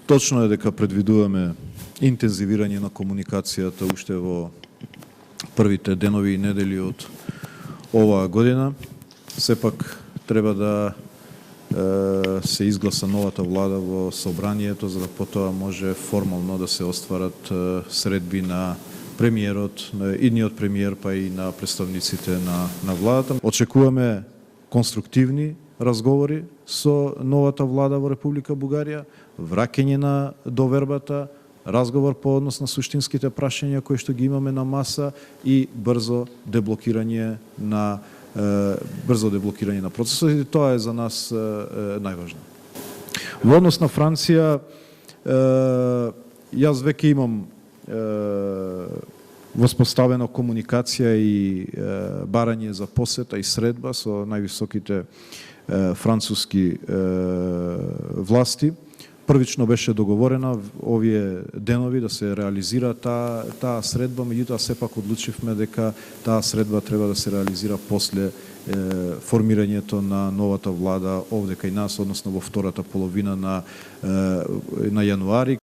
Точно е дека предвидуваме интензивирање на комуникацијата уште во првите денови и недели од оваа година. Сепак треба да се изгласа новата влада во собранието, за да потоа може формално да се остварат средби на премиерот, на идниот премиер, па и на представниците на владата. Очекуваме конструктивни разговори со новата влада во Република Бугарија, враќање на довербата, разговор по однос на суштинските прашања кои што ги имаме на маса и брзо деблокирање на процесот, и тоа е за нас најважно. Во однос на Франција, јас веќе имам воспоставена комуникација и барање за посета и средба со највисоките француски власти. Првично беше договорена овие денови да се реализира таа средба, меѓутоа сепак одлучивме дека таа средба треба да се реализира после формирањето на новата влада овде кај нас, односно во втората половина на јануари.